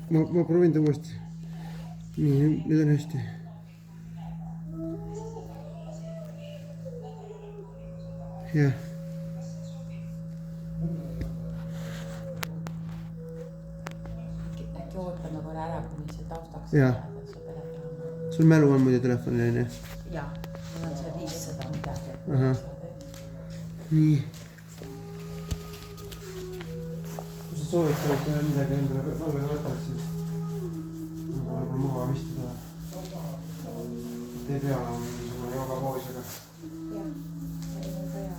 ma proovin ta uuesti. Nii, nüüd on hästi. Jah. Äkki ootame korra ära, kuni see taustaks. Jah. Sul mälu on muidu telefonil, on ju? Jah, mul on see 500 midagi. Ahah. Nii. Kui sa soovitad midagi endale valgele võtad, siis võib-olla maha vistada. Tee peale on mingisugune joogapoos, aga... Jah, see on ka hea.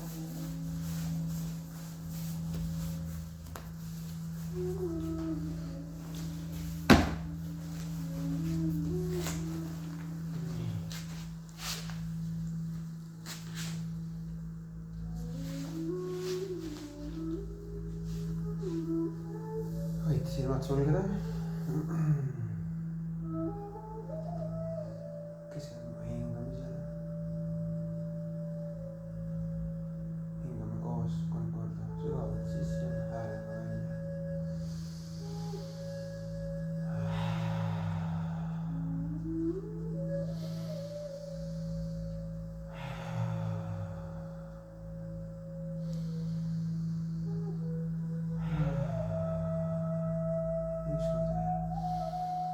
Võite silmad sulgeda. Keskendume hingamisele. Hingame koos 3 korda sügavalt sisse, häälega välja. Üks kord veel.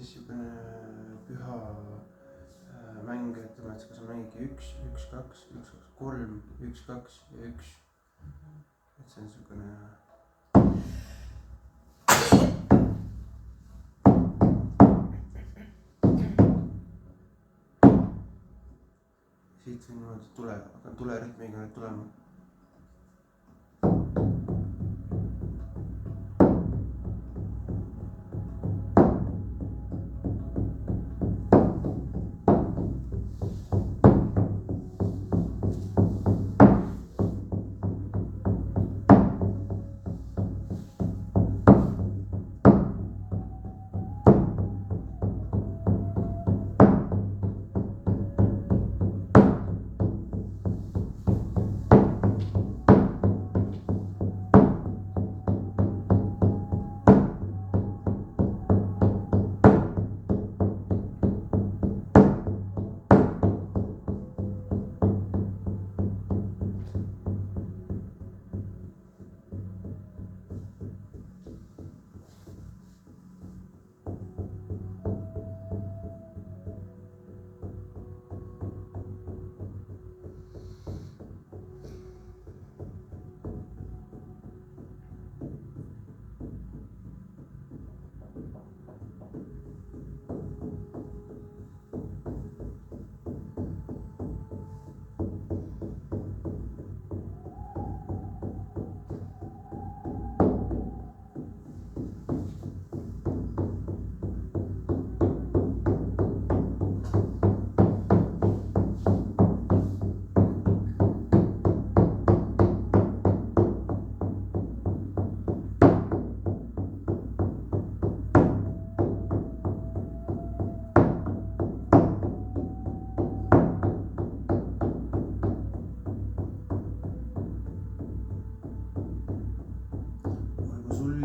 niisugune püha mäng, ütleme, et kui sa mängidki 1, 2, 3, 1, 2 ja 1. et see on siukene. siit see niimoodi hakkan tulerütmiga nüüd tulema.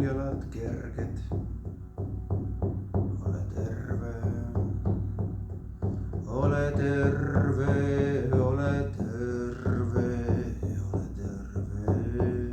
jalad kerged, ole terve, ole terve, ole terve, ole terve.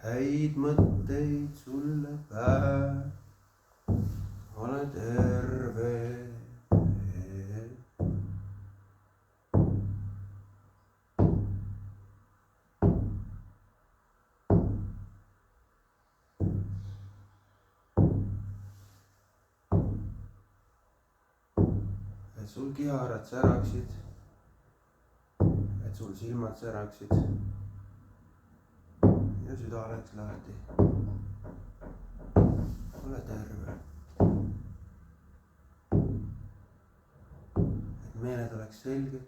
häid mõtteid sulle päev, ole terve. et sul kiharad säraksid, et sul silmad säraksid. ja süda oleks lahti. ole terve. et meeled oleks selged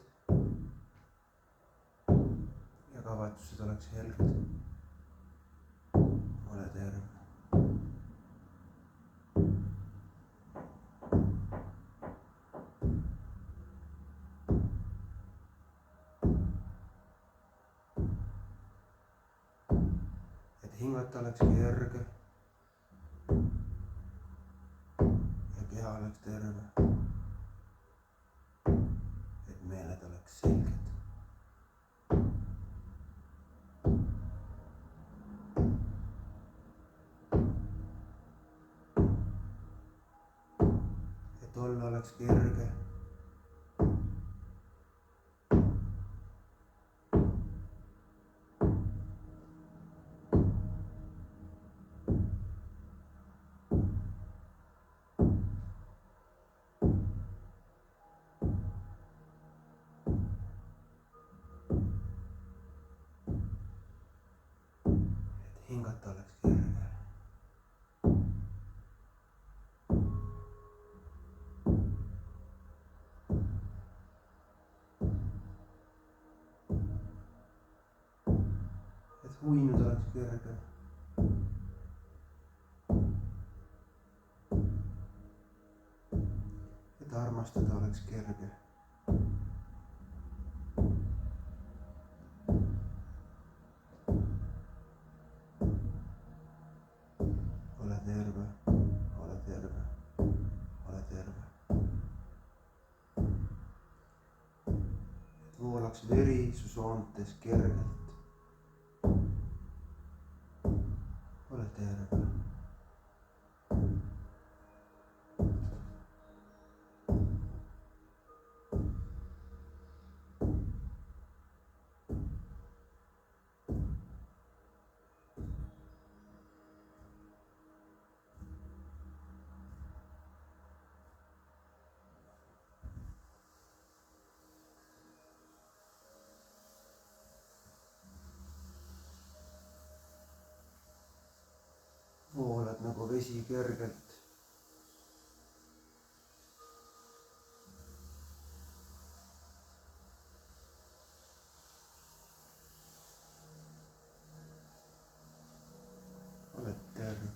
ja kavatsused oleks helged. ole terve. hingata oleks kerge ja keha oleks terve, et meeled oleks selged. et olla oleks kerge. hingata oleks kerge. et uinuda oleks kerge. et armastada oleks kerge. ole terve, ole terve, ole terve. riisusoontes kergelt. Ole terve. Voolad nagu vesi kergelt. Oled terve.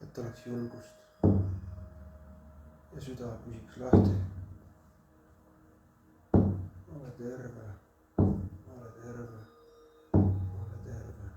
Et oleks julgust ja süda püsiks lahti. Ole terve, ole terve, ole terve.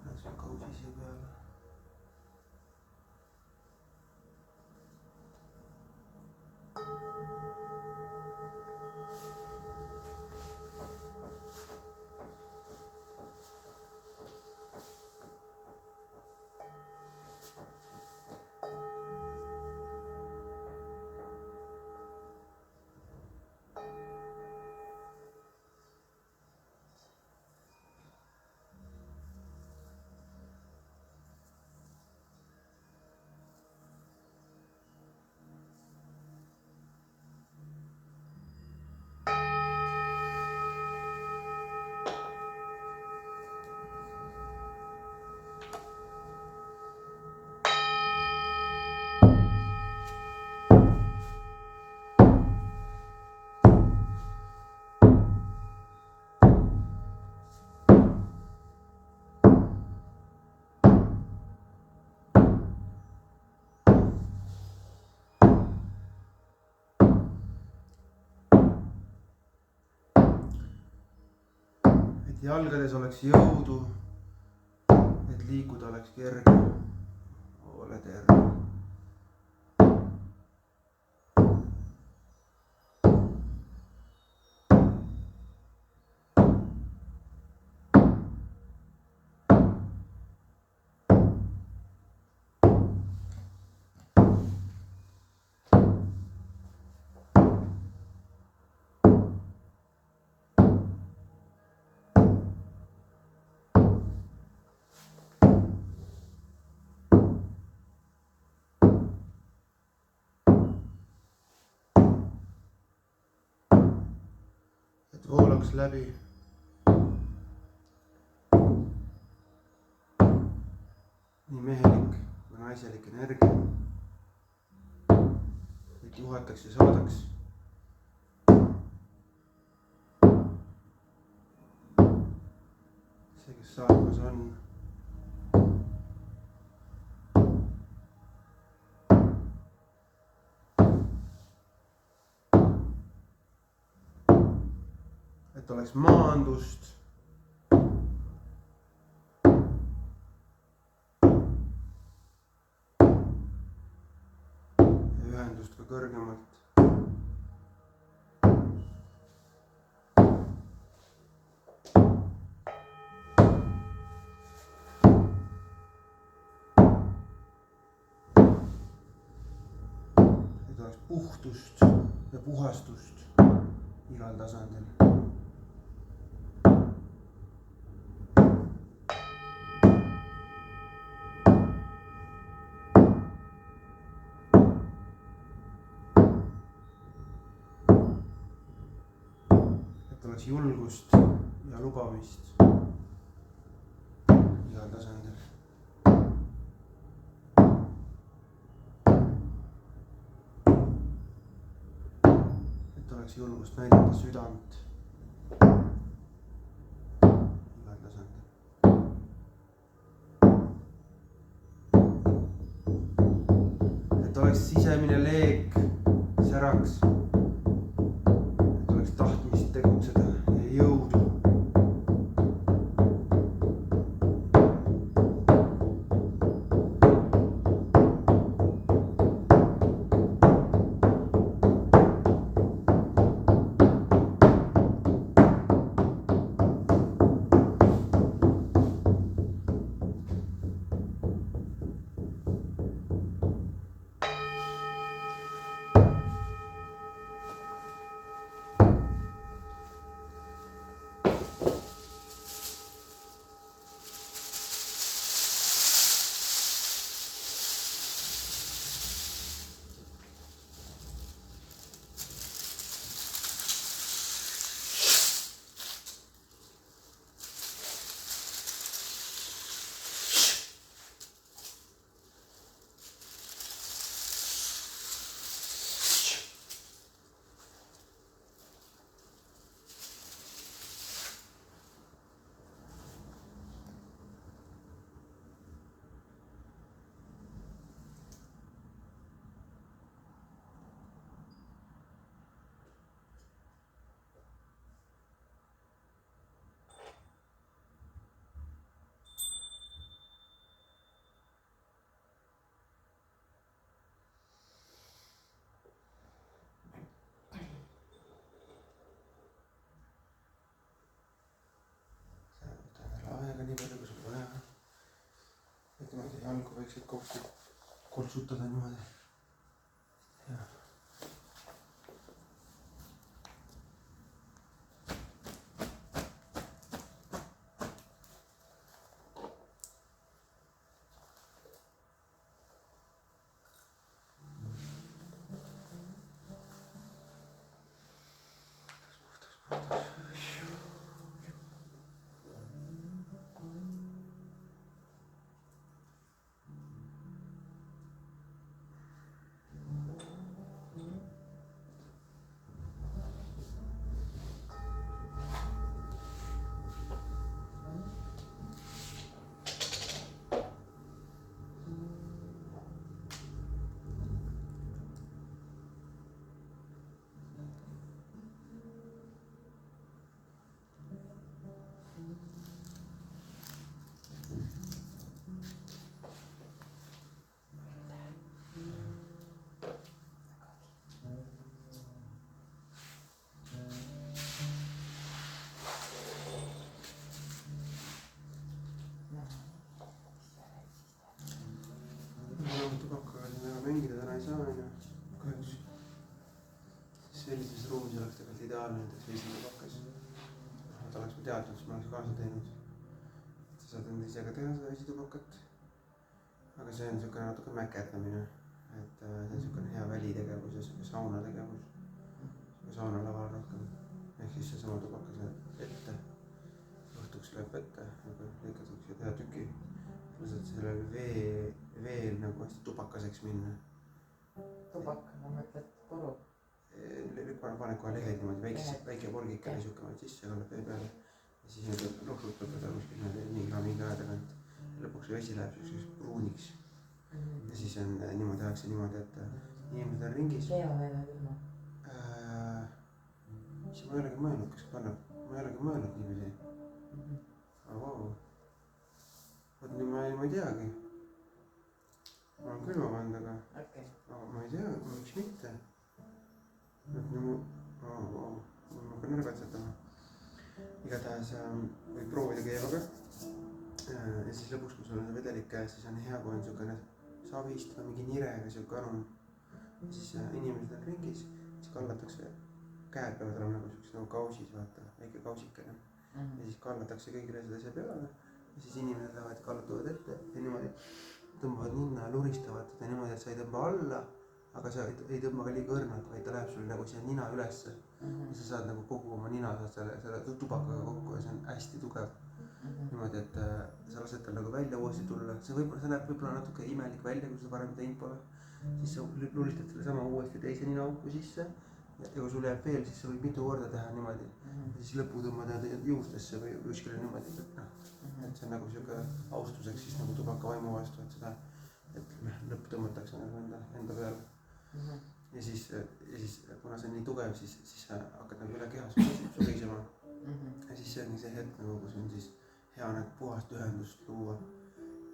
Läks kausi siia peale. Et jalgades oleks jõudu, et liikuda oleks kerge. Ole terve. Et voolaks läbi nii mehelik kui naiselik energia, et juhataks ja saadaks see, kes saamas on. Et oleks maandust. natuke kõrgemalt. Et oleks puhtust ja puhastust igal tasandil. Oleks julgust ja lubamist igal tasandil. Et oleks julgust näidata südant igal tasandil. Et oleks sisemine leek säraks. Et oleks tahtmist tegutseda ja jõudu. Nii palju kui sul vaja. Ütleme, et jalgu võiksid kokku koltsutada niimoodi. Ja. Mängida täna ei saa, kahjuks sellises ruumis oleks tegelikult ideaalne näiteks vesitubakas. Et oleks ma teadnud, siis ma oleks kaasa teinud. Sa saad enda ise ka teha seda vesitubakat. Aga see on niisugune natuke mäkerdamine. Et see on niisugune hea välitegevus ja niisugune saunategevus. Saunalaval rohkem. Ehk siis seesama tubakas läheb ette. Õhtuks läheb ette, aga lõikatakse teha tüki. Lased sellel veel nagu hästi tubakaseks minna. Tubaka, ma mõtled puru. Pane kohe lehed niimoodi väike porgike niisugune sisse, kannab vee peale. Ja siis nüüd loksutab seda kuskil nii graamiga aja tagant. Lõpuks vesi läheb selliseks pruuniks. Ja siis on niimoodi tehakse niimoodi, et inimesed on ringis. Keo veel ilma. Siis ma ei olegi mõelnud, kas kannab. Ma ei olegi mõelnud niimoodi. Aga vau. Vot nii ma ei teagi. ma olen külma pannud, aga okei . ma ei tea, miks mitte. et nagu ma hakkan ära katsetama. igatahes võib proovida keevaga. ja siis lõpuks, kui sul on see vedelik käes, siis on hea, kui on siukene savist või mingi nirega siuke anum. siis inimesed on ringis, siis kallatakse, käed peavad olema nagu siuksed nagu kausis, vaata, väike kausikene. ja siis kallatakse kõigile seda asja peale ja siis inimesed lähevad ja kallatuvad ette ja niimoodi tõmbavad ninna ja luristavad teda niimoodi, et sa ei tõmba alla, aga sa ei tõmba ka liiga õrnalt, vaid ta läheb sul nagu siia nina ülesse. ja sa saad nagu kogu oma nina saad selle tubakaga kokku ja see on hästi tugev. niimoodi, et sa lased tal nagu välja uuesti tulla, see näeb võib-olla natuke imelik välja, kui seda varem teinud pole. siis sa luristad selle sama uuesti teise ninaauku sisse ja kui sul jääb veel, siis sa võid mitu korda teha niimoodi. ja siis lõpu tõmmada juustesse või kuskile niimoodi, et noh, et see on nagu siuke austuseks siis nagu tubaka vaimu vastu, et seda, et lõpp tõmmatakse nagu enda peale. ja siis kuna see on nii tugev, siis sa hakkad nagu üle keha surisema. ja siis see ongi see hetk nagu, kus on siis hea nagu puhast ühendust luua.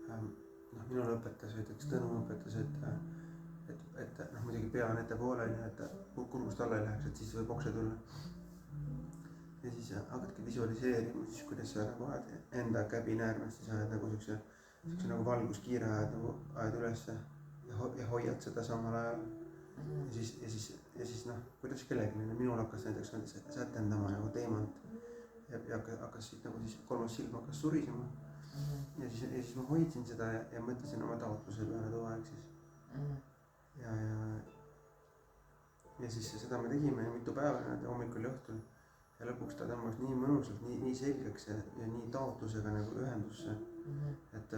noh, minule õpetas näiteks Tõnu õpetas, et noh, muidugi pea on ettepoole onju, et kurgust alla ei läheks, et siis võib okse tulla. ja siis hakkadki visualiseerima siis, kuidas sa nagu ajad enda käbinäärmest, siis ajad nagu siukse nagu valguskiire ajad ülesse ja hoiad seda samal ajal. ja siis noh, kuidas kellelgi, minul hakkas näiteks sätendama nagu teemant ja hakkas siit nagu siis kolmas silm hakkas surisema. ja siis ma hoidsin seda ja mõtlesin oma taotluse peale too aeg siis. ja siis seda me tegime mitu päeva hommikul ja õhtul ja lõpuks ta tõmbas nii mõnusalt, nii selgeks ja nii taotlusega nagu ühendusse, et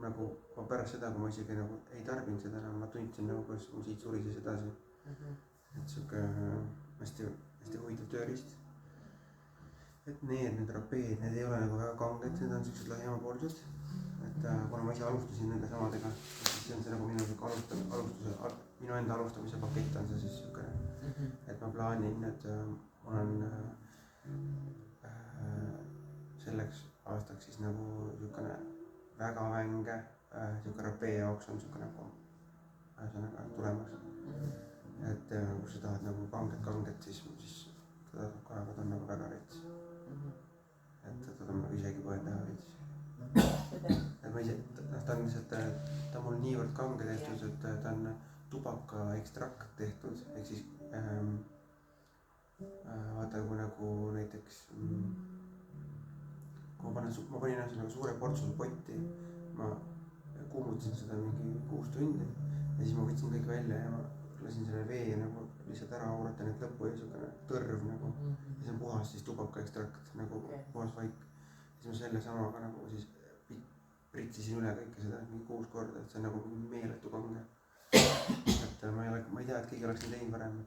nagu ma pärast seda, kui ma isegi nagu ei tarbinud seda enam, ma tundsin nagu, kuidas mu siit surises edasi. et siuke hästi huvitav tööriist. et need rapeed, need ei ole nagu väga kanged, need on siuksed laiemapoolsed. et kuna ma ise alustasin nende samadega, siis see on see nagu minu siuke minu enda alustamise pakett on see siis siukene, et ma plaanin, et mul on selleks aastaks siis nagu siukene väga vänge, siuke rapee jaoks on siuke nagu ühesõnaga tulemas. et kui sa tahad nagu kanget, siis seda korraga ta on nagu väga rets. et teda ma nagu isegi võin teha veits. et ma ise, ta on lihtsalt, ta on mul niivõrd kange tehtud, et ta on tubaka ekstrakt tehtud, ehk siis vaata kui nagu näiteks kui ma panin ühesõnaga suure portsu potti, ma kuumutasin seda mingi 6 tundi ja siis ma võtsin kõik välja ja ma lasin selle vee nagu lihtsalt ära aurata need lõppu ja siukene tõrv nagu ja see on puhas siis tubaka ekstrakt nagu puhas vaik. siis ma selle samaga nagu siis pritsisin üle kõike seda mingi 6 korda, et see on nagu meeletu kange. et ma ei tea, et keegi oleks nii teinud varem,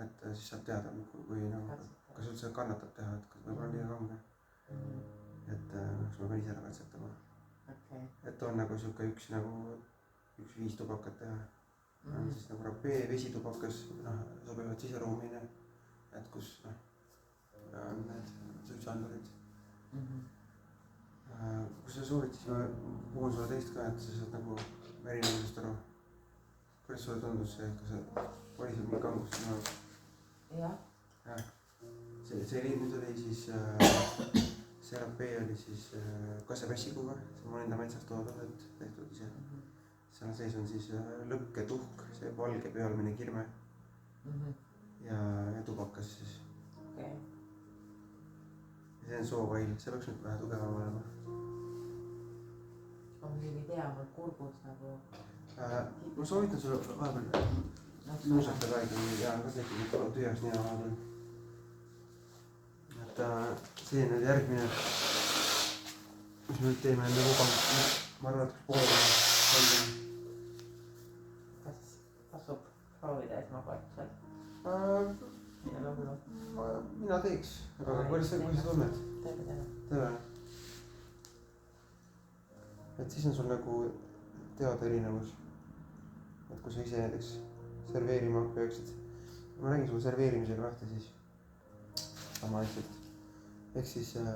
et siis saab teada, kui nagu, kas üldse kannatab teha, et kas võib-olla on liiga kange. et kas ma pean ise ära katsetama. et on nagu siuke üks 5 tubakat teha. on siis nagu rapee, vesitubakas, sobivad siseruumile, et kus on need suitsuandurid. kui sa soovid, siis ma puhun sulle teist ka, et sa saad nagu erinevusest aru. kuidas sulle tundus see, kas oli sul mingi kangus sinu jaoks? jah. see nüüd oli siis, see rapee oli siis kasepessikuga, see on mul enda metsast toodud, tehtud ise. seal sees on siis lõkketuhk, see valge pealmine kirme ja tubakas siis. ja see on soovail, see peaks nüüd vähe tugevam olema. ma muidugi ei tea, mul kurgus nagu ma soovitan sulle vahepeal nuusatada ikkagi ja ka tekib ikka tühjaks nina vahepeal. et see nüüd järgmine, mis me nüüd teeme enda mugavust, ma arvan, et poole. kas tasub proovida esmakordselt? mina teeks, aga kuidas sa tunned? tere. et siis on sul nagu teada erinevus, et kui sa ise näiteks serveerima peaksid, ma räägin sulle serveerimisega lahti siis samaaegselt, ehk siis seda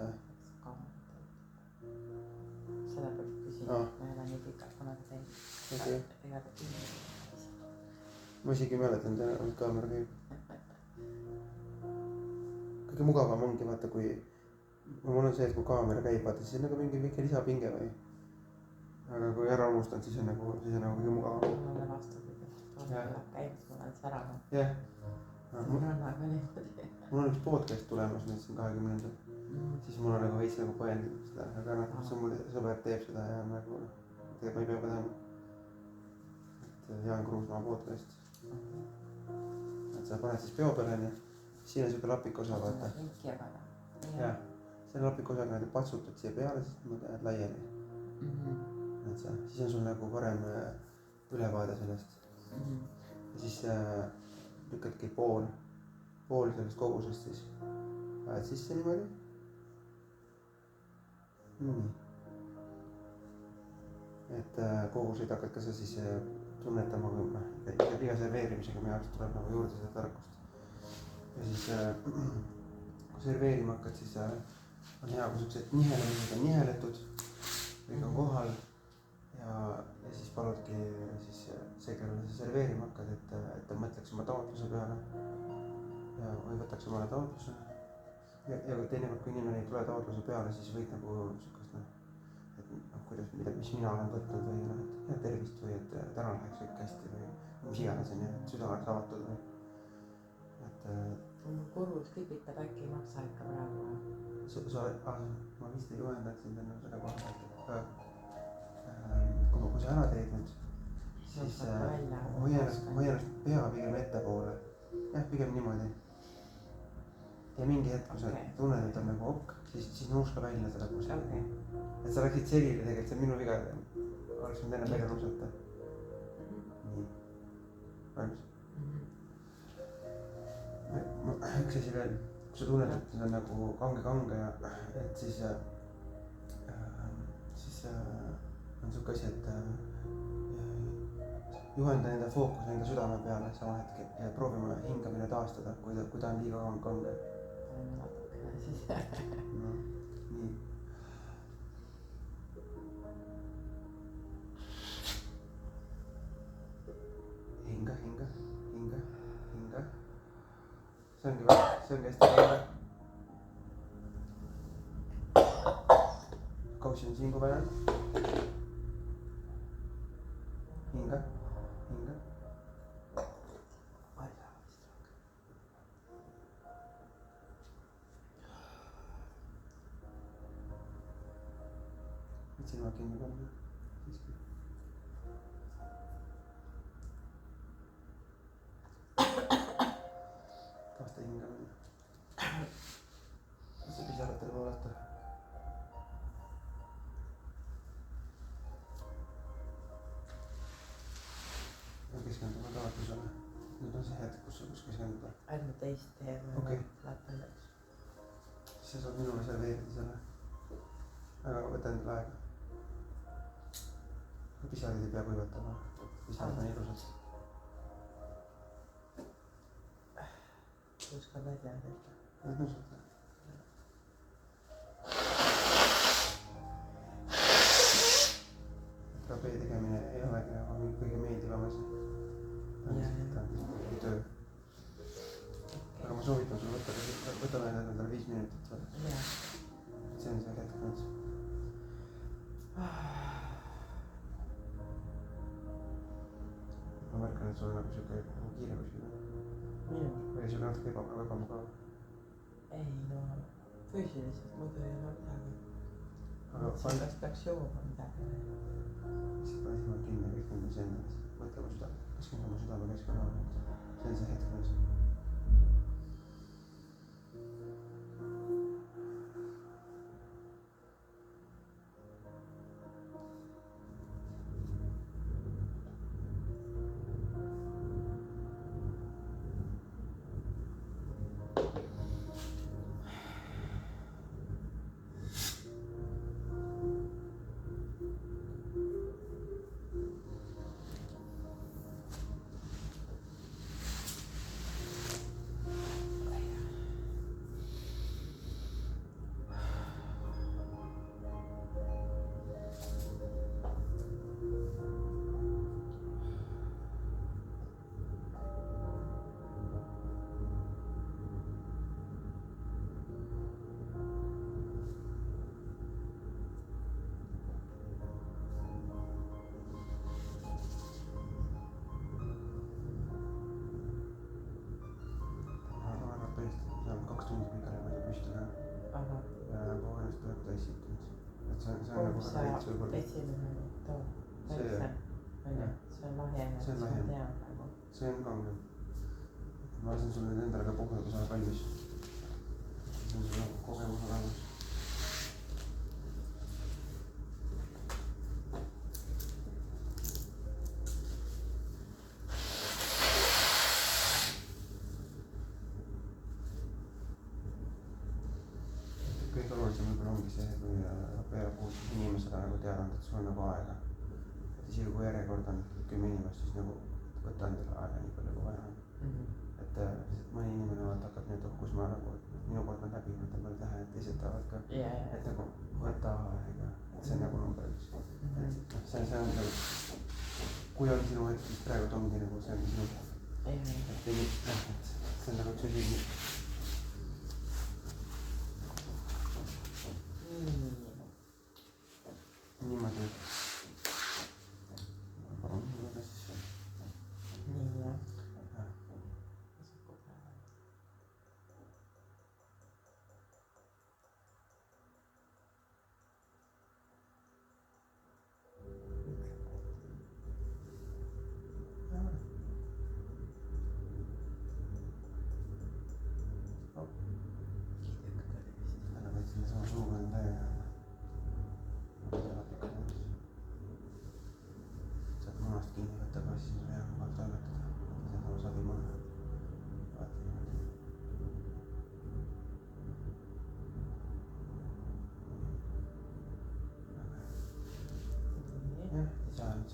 peaks küsima, ma ei ole nii pikalt kunagi teinud. okei. ega ta kinni. Ma isegi ei mäletan, et kaamera käib. Kõige mugavam ongi vaata, kui mul on see, et kui kaamera käib, vaata siis on nagu mingi väike lisapinge või. Aga kui ära unustan, siis on nagu kõige mugavam. Mul on vastupidi. Käimas mul on see ära. Jah. Mul on nagu niimoodi. Mul on üks podcast tulemas nüüd siin 20. Siis mul on nagu veits nagu põendinud seda, aga noh, see mul sõber teeb seda ja nagu tegelikult ma ei pea ka tegema. Et Jaan Kruusmaa podcast. Et sa paned siis peo peale ja siin on siuke lapik osa vaata. Jah, see lapik osa, kui patsutad siia peale, siis niimoodi jääd laiali. Et siis on sul nagu parem ülevaade sellest. Ja siis lükkadki pool sellest kogusest siis. Ajad sisse niimoodi. Nii. Et koguseid hakkad ka sa siis tunnetama, iga serveerimisega meie arust tuleb nagu juurde seda tarkust. Ja siis kui serveerima hakkad, siis on hea, kui siuksed nihelemised on niheletud, kõik on kohal ja siis paludki siis see, kellele sa serveerima hakkad, et ta mõtleks oma taotluse peale ja või võtaks omale taotluse. Ja teinekord, kui inimene ei tule taotluse peale, siis võid nagu sukast et kuidas, mis mina olen võtnud või et tervist või et täna läheks kõik hästi või mis iganes on ja et süda oleks avatud või et mul kurvus kipitab, äkki ei maksa ikka praegu. Ma vist ei juhendanud sind enne selle koha pealt, kui sa ära teed nüüd, siis hoia ennast pea pigem ettepoole. Jah, pigem niimoodi. Ja mingi hetk, kui sa tunned, et on nagu ok, siis nuuska välja selle kuskil. Et sa läksid selili tegelikult, see on minu viga. Oleks võinud enne välja nuusata. Nii. Valmis? Üks asi veel, kui sa tunned, et see on nagu kange ja et siis on siuke asi, et juhenda enda fookuse enda südame peale sama hetkel ja proovime hingamine taastada, kui ta on liiga kange. No, nii. Hinga. See ongi hästi kange. Kauksin siingu peale. Hinga. Silmad kinni panna. Siiski. Taasta hingamine. See pisaratel vaadata. Ja keskenduma taotlusele. Nüüd on see hetk, kus keskenduda. Ärme teist teeme. Okei. Läpendaks. Siis sa saad minule serveerida selle. Aga võta endale aega. Pisarid ei pea kuivatama. Pisarad on ilusad. Uskab välja tehta. Need nõusad. Rapee tegemine ei olegi nagu kõige meeldivam asi. Ta on töö. Aga ma soovitan sul võtta veel endale 5 minutit. See on see hetk nüüd. Ma märkan, et sul on nagu siuke kiire kuskil. Või sul on natuke ebamugav. Ei no, füüsiliselt muidu ei ole midagi. Aga kas peaks jooma midagi? Lihtsalt pane silmad kinni ja keskendu iseendale. Mõtle oma südame. Keskendu oma südame keskkonnale. See on see hetk nüüd. korda esitanud. Et see on nagu väga veits võib-olla. esimene too, väiksem, onju, see on lahjem, see on ma lahjem. tean nagu. See on kangem. Ma lasen sulle nüüd endale ka puhul, kui sa oled valmis. See on sulle kogemus olemas. Kõige olulisem võib-olla ongi see, kui peale puhul inimesed on nagu teadnud, et sul on nagu aega. Et isegi kui järjekord on 10 inimest, siis nagu võtta endale aega nii palju kui vaja on. Et mõni inimene hakkab nüüd, kus ma nagu, minu kord on läbi, võtan veel tähe, et teised tahavad ka. Et nagu võtta aega, et see on nagu number 1. See on nagu, kui on sinu hetk, siis praegu ongi nagu see on sinu hetk. Et see on nagu üks asi. Niimoodi. Palun, mida siis? Nii, jah. Täna võtsin sama suuga on täiega. Saad munast kinni võtta ka, siis on hea mugavalt toimetada. See sama sabi maha. Vaata niimoodi. Jah,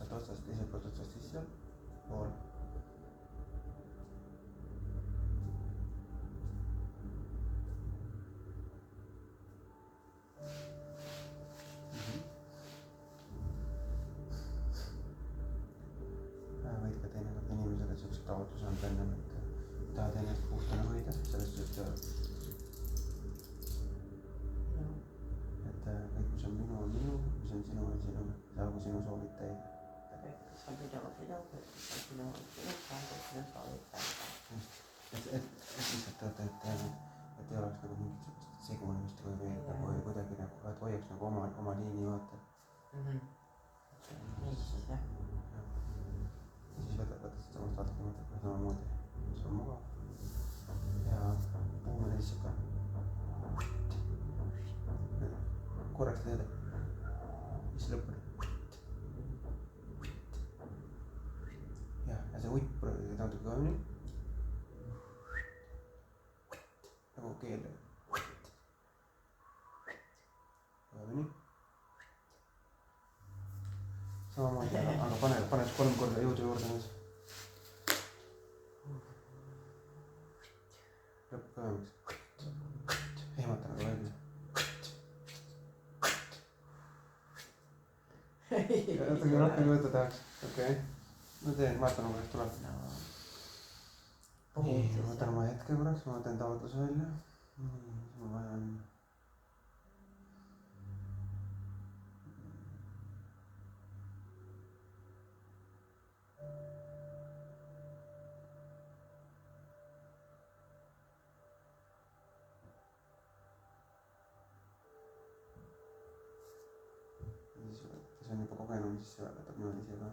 saad otsast, teiselt poolt otsast sisse. Pool. Võid ka teinekord inimesele sellised taotluse anda ennem, et tahad ennast puhtana hoida, sellest suhtes, et kõik, mis on minu, mis on sinu, saagu sinu soovid täide. Mis on sinu, saagu sinu soovid täide. Just, et lihtsalt et ei oleks nagu mingit sellist segunemist või kuidagi nagu, et hoiaks nagu oma liini vaata. Nii siis jah. Siis võtad samast vaatama samamoodi, see on mugav. Ja puhumine siis ka. Korraks teed, siis lõpuni. Ja see utt natuke kõvemini. Nagu keel. Kõvemini. Samamoodi, aga pane 3 korda jõudu juurde nüüd. Lõpp kõvemaks. Ehmata nagu välja. Natuke rohkem võtta tahaks, okei. Ma teen, vaatan kuidas tuleb. Nii, ma võtan oma hetke korraks, ma teen taotluse välja. Mis ma vaja on? Kes on juba kogenud, siis see võtab niimoodi ise ka.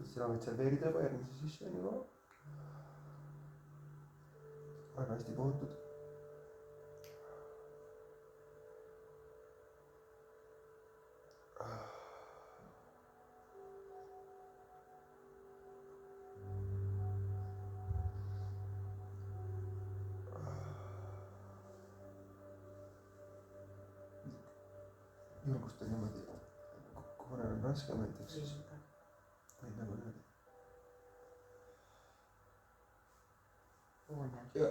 Sina võid serveerida juba järgmise sisse on juba. Väga hästi puhutud. Julgustan niimoodi, kui mõnel on raske näiteks, siis võid nagu niimoodi. Ja.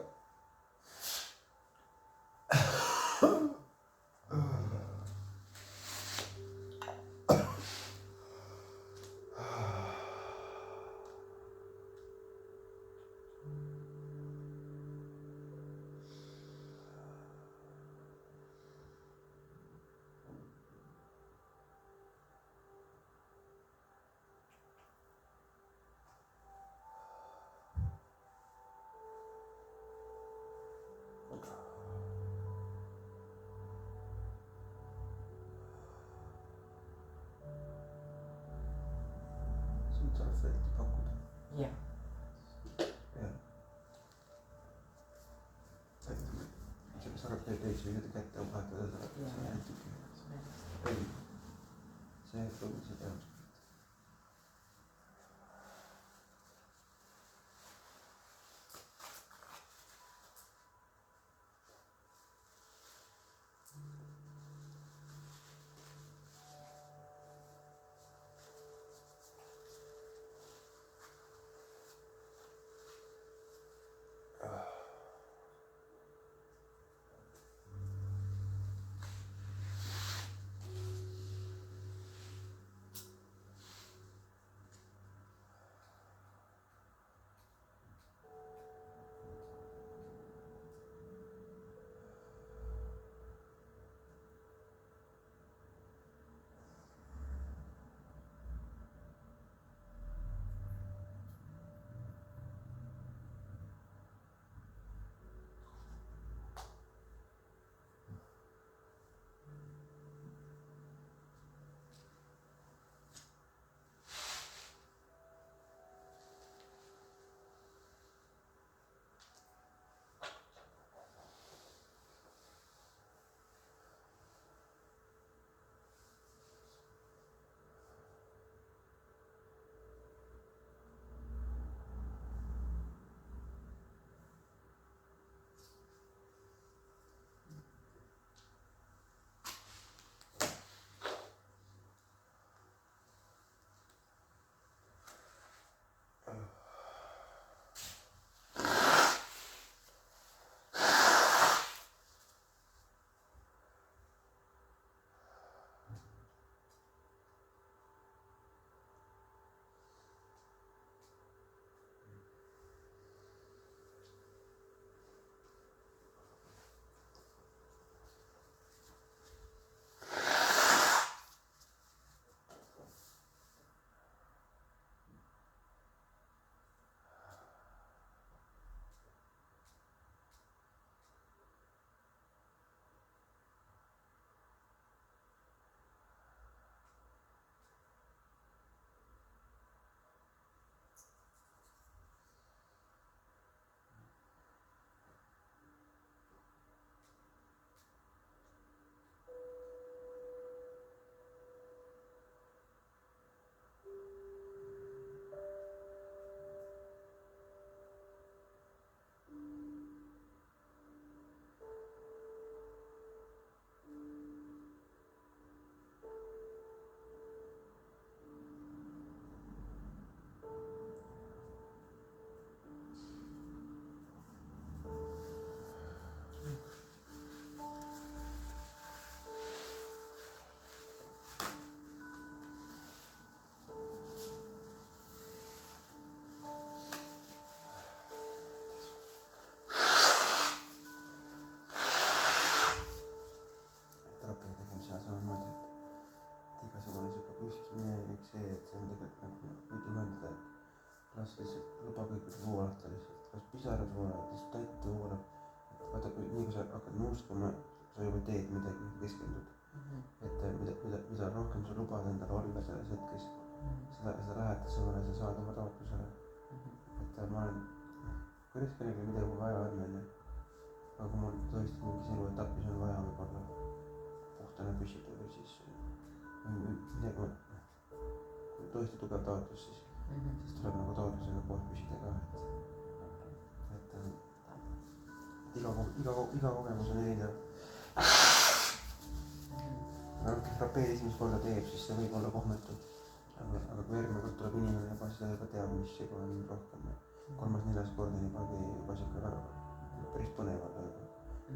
tahvelti pakkuda. jah. jah. see kas arvab teid võiks või kätte vahetada seda ei see tundis ei teadnud. las lihtsalt luba kõik voolata lihtsalt, las pisarad voolavad, lihtsalt täitu voolab. Vaata, nii kui sa hakkad nuuskama, sa juba teed midagi, keskendud. Et mida rohkem sa lubad endale olla selles hetkes, seda lähedasem sa saad oma taotlusele. Et ma olen, kuidas kellelgi midagi vaja on, aga kui mul tõesti mingis eluetapis on vaja võib-olla puhtana püsida või siis midagi, kui tõesti tugev taotlus, siis tuleb nagu taotlusega koos püsida ka, et iga kogemus on erinev. Aga kes rapeed esimest korda teeb, siis see võib olla kohmetu. Aga kui järgmine kord tuleb inimene juba seda juba teab, mis juba on rohkem. 3.-4. kord on juba siuke väga päris põnev olla juba.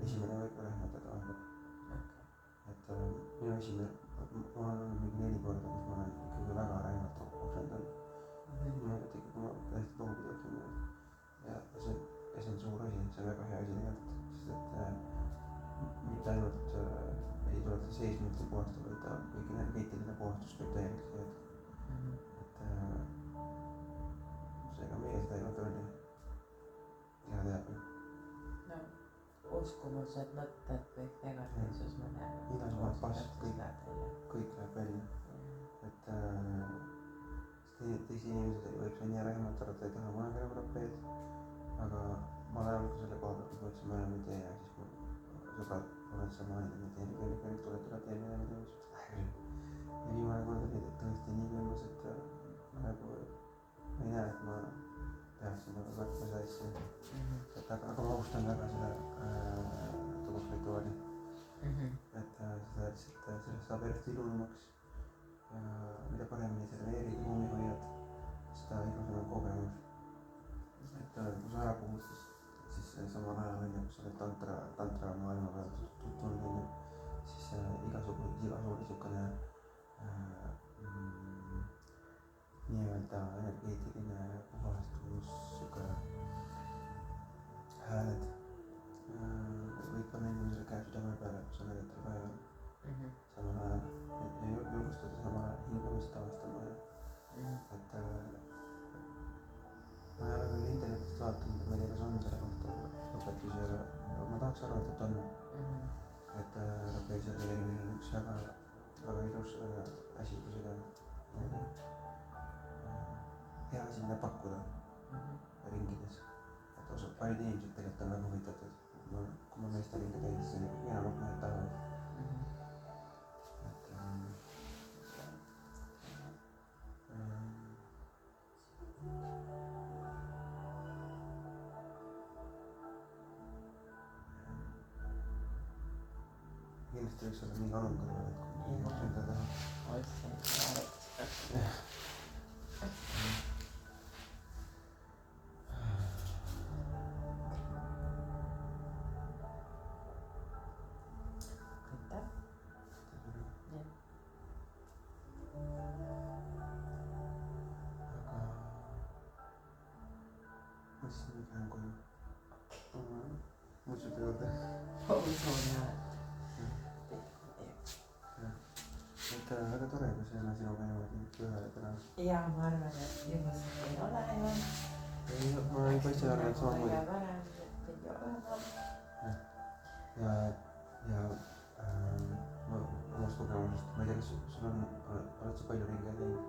Esimene võib ka rehmatada aega. Et minu esimene, ma olen olnud mingi 4 korda, kus ma olen ikkagi väga rehmata koksendanud. Niimoodi, et ikkagi ma täiesti loobidaks niimoodi. Ja see on suur asi, see on väga hea asi tegelikult, sest et mitte ainult ei tule ta seismelt puhastada, vaid ta kõik energeetiline puhastus käib täielikult head. Et seega meie seda ei võta välja. Hea teab. No, uskumused, mõtted, kõik negatiivsus ma näen. Igasugune pass, kõik läheb välja. Et teisi inimesi võib see nii ära ilmutada, et ta ei taha kunagi enam rapeed. Aga ma olen olnud ka selle koha peal, kus ma ütlesin, ma enam ei tee ja siis mu sõbrad olid seal maininud, et ei tee kõik tuleb tee midagi teha. Ja viimane kord oli tõesti nii külmas, et ma nagu ei näe, et ma peaksin nagu võtma seda asja. Aga ma austan väga seda tubakasrituaali. Et seda lihtsalt, sellest saab järjest ilunumaks. Ja mida paremini seda veeri ruumi hoiad, seda ilusam on kogemus. Et kui sa ära puhud, siis samal ajal on ju, kui sa oled tantra maailma peal tutvunud on ju, siis igasugune niisugune nii-öelda energeetiline puhastus, siuke hääled võib panna inimesele käe südame peale, kui sa näed, et tal vaja on. Samal ajal julgustada samal ajal hingamist avastama ja et ma ei ole küll internetist vaatanud, ma ei tea, kas on selle kohta õpetusi, aga ma tahaks arvata, et on. Et rapeisel tegelikult on üks väga ilus asi, kui seda hea asi, mida pakkuda ringides. Et osad paljud inimesed tegelikult on väga huvitatud. Kui ma meeste ringi tein, siis on enamalt mehed tahavad. Kindlasti võiks olla nii anukad, et kui enda taha. Oissin hääletus. Väga tore, kui see on sinuga niimoodi pühale täna. Jaa, ma arvan, et juhused ei ole ju. Ma ei paista arvan, et samamoodi. Ja varem ei ole. Ja omast kogemusest, ma ei tea, kas sul on, oled sa palju ringe teinud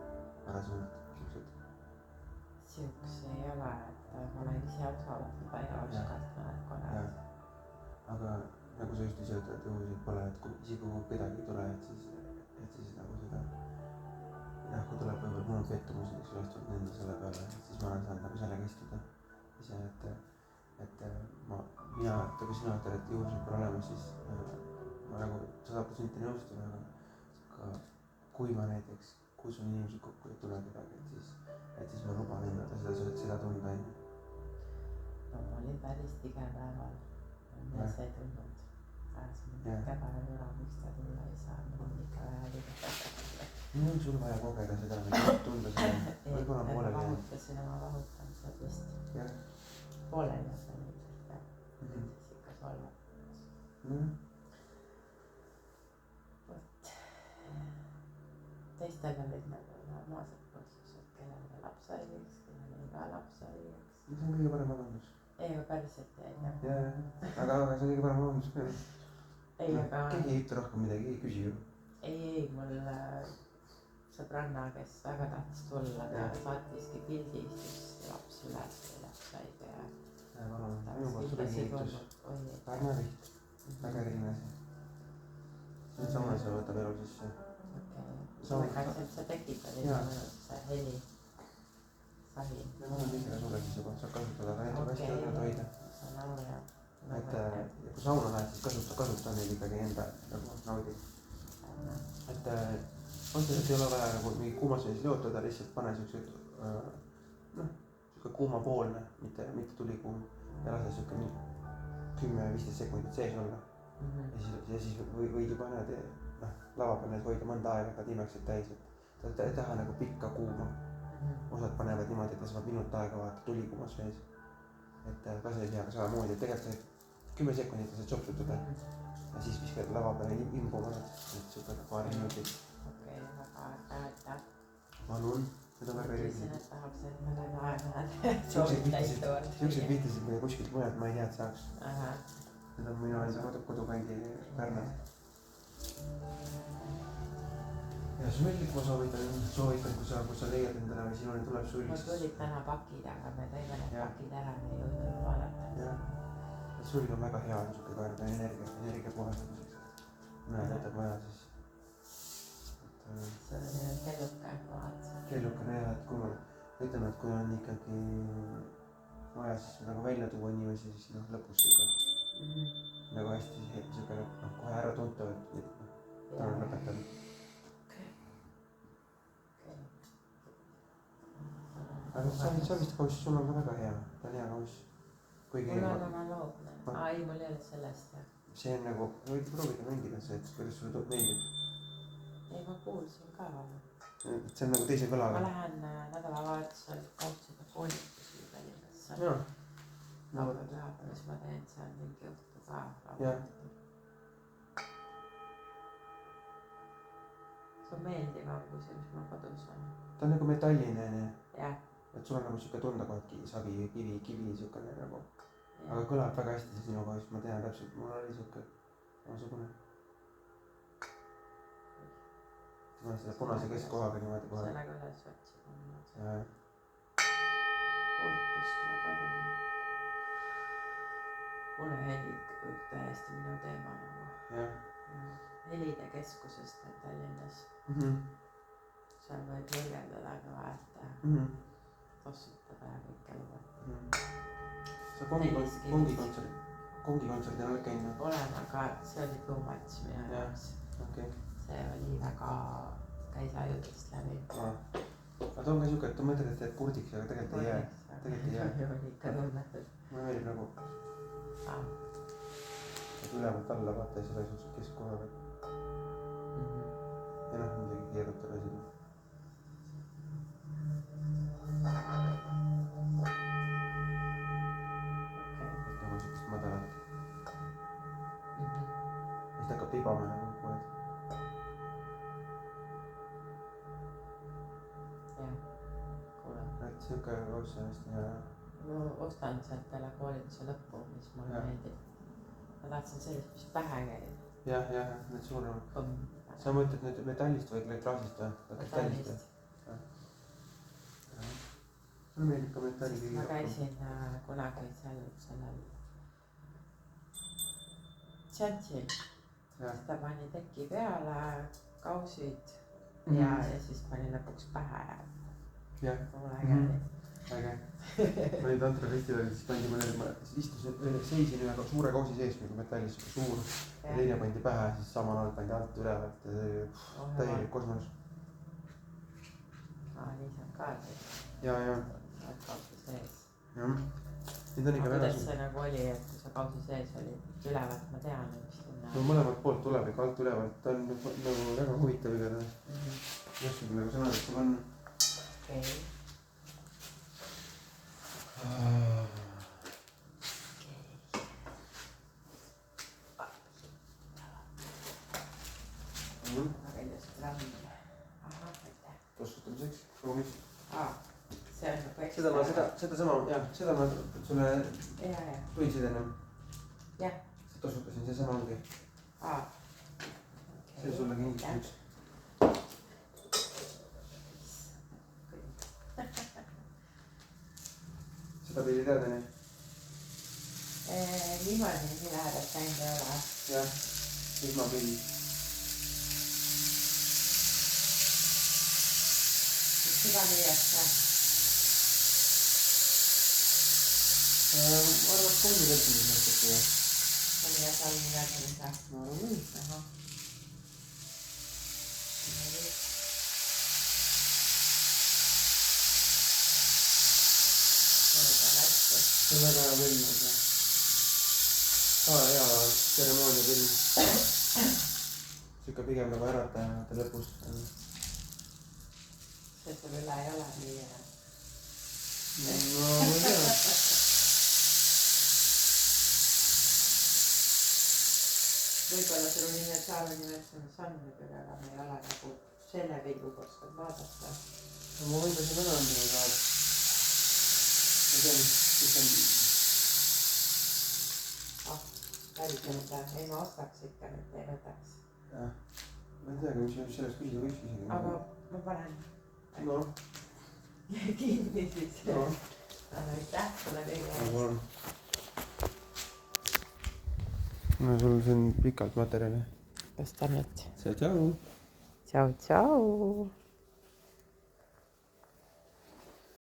varasemalt siuksed? Siukse ei ole, et ma olen ise osavõtnud väga oskalt mõned korrad. Aga nagu sa just ise ütled, et juhuseid pole, et kui isegi kui kedagi ei tule, et siis nagu seda jah, kui tuleb võib-olla mul on pettumusi, eks ülestunud nende selle peale, siis ma olen saanud nagu sellega istuda ise, et mina, kui sina ütled, et juhuseid pole olemas, siis ma nagu 100% nõustun, aga kui ma näiteks kutsun inimesi kokku ja ei tule kedagi, et siis ma luban endale seda tunda enne. No ma olin päris tigepäeval, ja see ei tulnud. Käpärel üle, miks ta tulla ei saa, mul on ikka vähe liiga. Mul on sul vaja kogeda seda, tunda seda, võib-olla pooleli. Ma vahutasin oma vahutamised vist. Pooleli on see ilmselt jah, siis ikka solvab. Vot, teistel olid nagu normaalsed põhjused, kellel oli lapshaigeks, kellel oli ka lapshaigeks. See on kõige parem vabandus. Ei, aga päriselt jäi jah. Aga see on kõige parem vabandus ka. Ei, aga... Keegi ei ütle rohkem midagi, ei küsi ju. Ei, mul sõbranna, kes väga tahtis tulla, ta saatiski pildi, istus laps üles ja laps haige ja ta oleks kindlasti tulnud. Väga liht, väga eriline asi. See on sama asi, võtab elu sisse. Okei, aga see tekitab nii mõnus heli, sahi. Ma olen liiga suure siis juba, saab kasutada, aga need on hästi õnned hoida. Saan aru jah. Et kui sauna lähed, siis kasuta neid ikkagi enda nagu naudi. Et otseselt ei ole vaja nagu mingi kuumas vees lootada, lihtsalt pane siuksed siuke kuumapoolne, mitte tulikuum ja lase siuke 10-15 sekundit sees olla. Ja siis võid juba lava peal need hoida mõnda aega, et nad imeksid täis, et ta ei taha nagu pikka kuuma. Osad panevad niimoodi, et lasevad minut aega vaata tulikuumas vees. Et gaseesiaga samamoodi, et tegelikult 10 sekundit lased sopsutada ja siis viskad lava peale imbuma, et siuke paari minutit. Okei, väga aitäh. Palun, need on väga erilised. Mõtlesin, et tahaks, et me lähen aeg-ajalt soovid täituvad. Siukseid viitasid mulle kuskilt mujalt, ma ei tea, et saaks. Need on minu enda kodukandi pärnad. Ja sullik ma soovitan, kui sa leiad endale või sinuni tuleb sullik. Mul tulid täna pakid, aga me tõime need pakid ära, me ei jõudnud vaadata. Sulg on väga hea, niisugune ka energia puhastamiseks. Mõne võtab vaja siis. See on kelluke, ma vaatasin. Kelluke on hea, et ütleme, et kui on ikkagi vaja siis nagu välja tuua inimesi, siis lõpus siuke nagu hästi siuke kohe ära tuntav, et ta on lõpetanud. Aga savist kauss, sul on ka väga hea, ta on hea kauss. Mul on analoogne. Ei, mul ei ole sellest. See on nagu, võid proovida mängida see, et kuidas sulle meeldib. Ei, ma kuulsin ka. See on nagu teise kõlaga. Ma lähen nädalavahetusel kaudsega koolitusi Tallinnasse. Aga pühapäeves ma teen seal mingi õhtu ka. See on meeldivam kui see, mis mul kodus on. Ta on nagu metalline, nii. Jah. Et sul on nagu siuke tunda kohad savi, kivi siukene nagu. Aga kõlab väga hästi see sinu kohas, ma tean täpselt, mul oli siuke samasugune. Ma seda punase keskkohaga niimoodi kohe. See nagu üles otsib. Jaa. Korpus tuleb palju. Unehelid täiesti minu teema nagu. Jah. Helide keskusest on Tallinnas. Seal võib lõrgeldada kõva, et tossutada ja kõike lubata. Sa kongikontserdil oled käinud? Olen, aga see oli too much minu jaoks. See oli väga, käis ajudest läbi. Aga ta on ka siuke, et ta mõtled, et teed kurdiks, aga tegelikult ei jää. Tegelikult ei jää. Oli ikka tunnetud. Mulle meeldib nagu ülevalt alla vaata ja seda suhteliselt keskkohaga. Ja midagi keerutada sinna. Nagu siukest madalat. Siis ta hakkab tibama nagu kuuled. Jah, kuule. Et siuke kauss on hästi hea. Ma ostan sealt peale koolituse lõppu, mis mulle meeldib. Ma tahtsin sellist, mis pähe käib. Jah, need suuremad. Sa mõtled nüüd metallist või klaasist või? Metallist. Mulle meeldib ka metalli. Ma käisin kunagi sellel tšantsil. Seda pani teki peale, kausid ja siis pani lõpuks pähe. Jah. Mulle äge. Äge. Ma olin tantrafestivalil, siis pandi mõnele, ma seisin ühe suure kausi sees, nagu metallis suur. Ja teine pandi pähe, siis samal ajal pandi alt ülevalt. Täielik kosmos. Nii saab ka siis. Jaa. Kausi sees. Jah. Nüüd on ikka väga kuidas see nagu oli, et kui sa kausi sees olid ülevalt, ma tean, mis tunne. No mõlemad poolt tuleb ikka alt ülevalt, ta on nagu väga huvitav igatahes. Ei oskagi nagu sõnadesse panna. Okei. Väljast ravi. Ahah, aitäh. Tossutamiseks ruumis. See on nagu seda ma sulle tundsid ennem. Jah. Tossutasin, see sama ongi. See sulle kingiks. Seda pidi teada nii? Niimoodi nii lähedalt käinud ei ole. Jah, ilma pidi. Seda müüakse? Ma arvan, et kooli võtmine mõtleti jah. Oli ja seal nii järgmine. Ma arvan nii. See on väga hea võlmas jah. Ka hea tseremoonia küll. Siuke pigem nagu äratajate lõpus. See sul üle ei ole nii. No ma ei tea. Võib-olla sul on universaaluniversumi sandmega, aga me ei ole nagu selle vilgu koskanud vaadata. Ma võin ka seda anda vaadata. Ma tean, mis on... Päriselt, ei ma ostaks ikka, et ei võtaks. Jah. ma ei teagi, mis sellest küsida võiks isegi. aga ma panen noh. kinni siis. noh. Aitäh sulle kõige eest. no sul siin pikalt materjali. Kas ta nüüd? Tšau, tšau. Tšau, tšau.